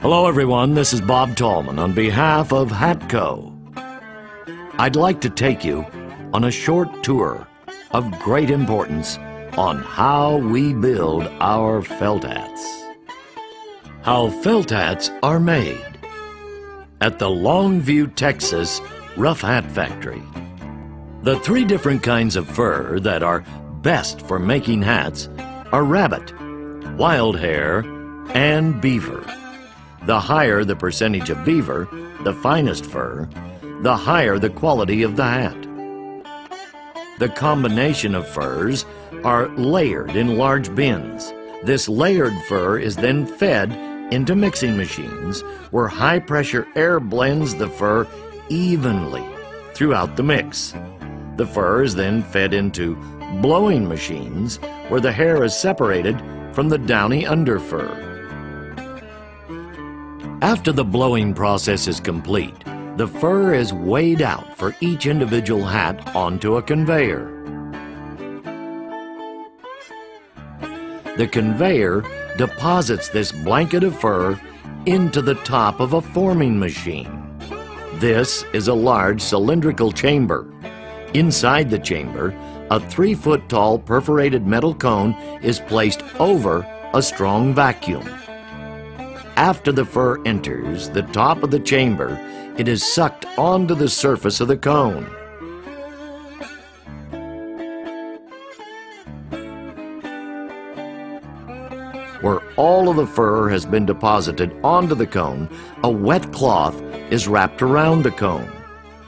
Hello everyone, this is Bob Tallman on behalf of HatCo. I'd like to take you on a short tour of great importance on how we build our felt hats. How felt hats are made at the Longview, Texas Rough Hat Factory. The three different kinds of fur that are best for making hats are rabbit, wild hair, and beaver. The higher the percentage of beaver, the finest fur, the higher the quality of the hat. The combination of furs are layered in large bins. This layered fur is then fed into mixing machines where high-pressure air blends the fur evenly throughout the mix. The fur is then fed into blowing machines where the hair is separated from the downy underfur. After the blowing process is complete, the fur is weighed out for each individual hat onto a conveyor. The conveyor deposits this blanket of fur into the top of a forming machine. This is a large cylindrical chamber. Inside the chamber, a 3-foot tall perforated metal cone is placed over a strong vacuum. After the fur enters the top of the chamber, it is sucked onto the surface of the cone. Where all of the fur has been deposited onto the cone, a wet cloth is wrapped around the cone.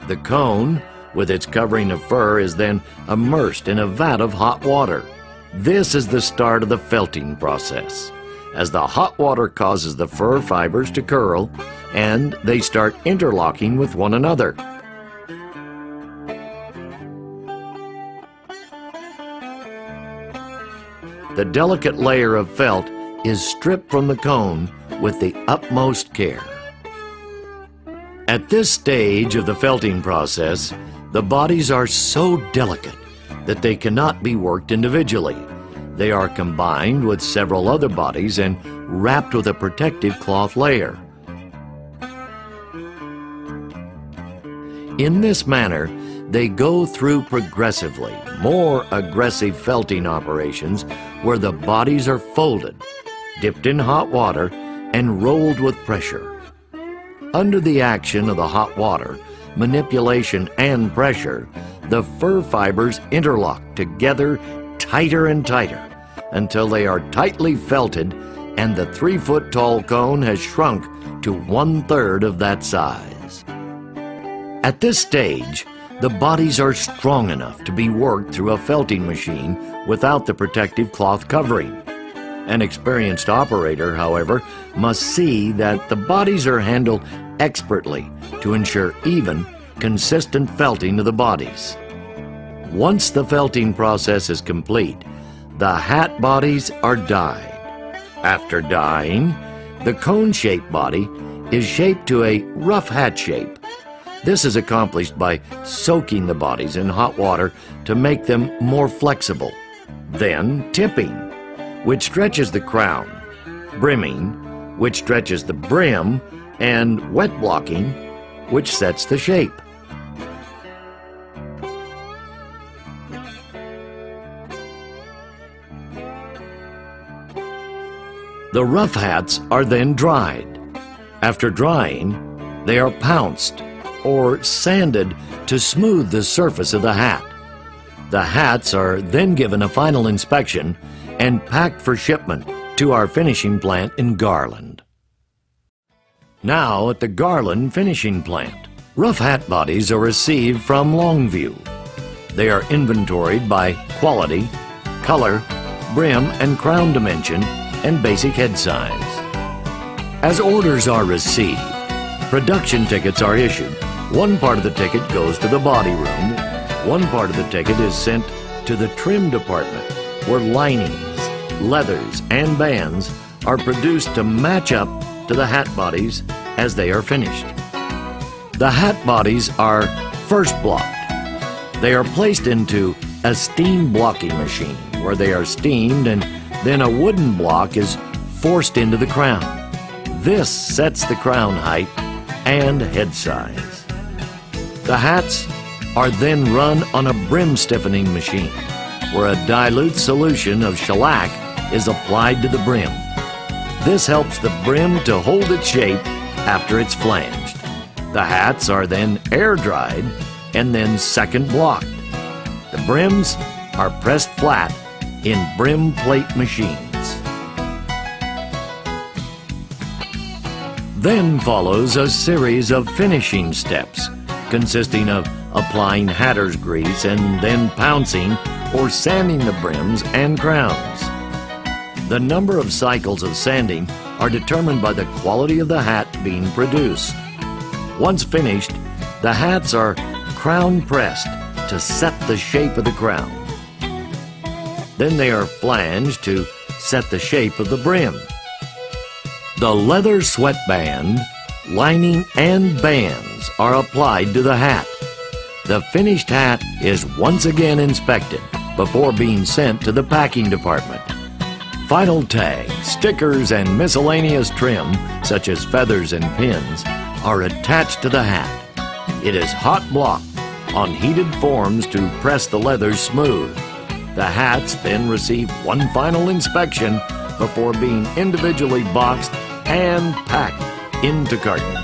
The cone, with its covering of fur, is then immersed in a vat of hot water. This is the start of the felting process, as the hot water causes the fur fibers to curl and they start interlocking with one another. The delicate layer of felt is stripped from the cone with the utmost care. At this stage of the felting process, the bodies are so delicate that they cannot be worked individually. They are combined with several other bodies and wrapped with a protective cloth layer. In this manner, they go through progressively more aggressive felting operations where the bodies are folded, dipped in hot water, and rolled with pressure. Under the action of the hot water, manipulation, and pressure, the fur fibers interlock together tighter and tighter until they are tightly felted and the 3-foot tall cone has shrunk to 1/3 of that size. At this stage, the bodies are strong enough to be worked through a felting machine without the protective cloth covering. An experienced operator, however, must see that the bodies are handled expertly to ensure even, consistent felting of the bodies. Once the felting process is complete, the hat bodies are dyed. After dyeing, the cone-shaped body is shaped to a rough hat shape. This is accomplished by soaking the bodies in hot water to make them more flexible. Then tipping, which stretches the crown, brimming, which stretches the brim, and wet blocking, which sets the shape. The rough hats are then dried. After drying, they are pounced or sanded to smooth the surface of the hat. The hats are then given a final inspection and packed for shipment to our finishing plant in Garland. Now at the Garland finishing plant, rough hat bodies are received from Longview. They are inventoried by quality, color, brim and crown dimension, and basic head size. As orders are received, production tickets are issued. One part of the ticket goes to the body room. One part of the ticket is sent to the trim department, where linings, leathers, and bands are produced to match up to the hat bodies as they are finished. The hat bodies are first blocked. They are placed into a steam blocking machine where they are steamed and then a wooden block is forced into the crown. This sets the crown height and head size. The hats are then run on a brim stiffening machine, where a dilute solution of shellac is applied to the brim. This helps the brim to hold its shape after it's flanged. The hats are then air dried and then second blocked. The brims are pressed flat in brim plate machines. Then follows a series of finishing steps consisting of applying hatter's grease and then pouncing or sanding the brims and crowns. The number of cycles of sanding are determined by the quality of the hat being produced. Once finished, the hats are crown pressed to set the shape of the crown. Then they are flanged to set the shape of the brim. The leather sweatband, lining, and bands are applied to the hat. The finished hat is once again inspected before being sent to the packing department. Final tags, stickers, and miscellaneous trim, such as feathers and pins, are attached to the hat. It is hot blocked on heated forms to press the leather smooth. The hats then receive one final inspection before being individually boxed and packed into cartons.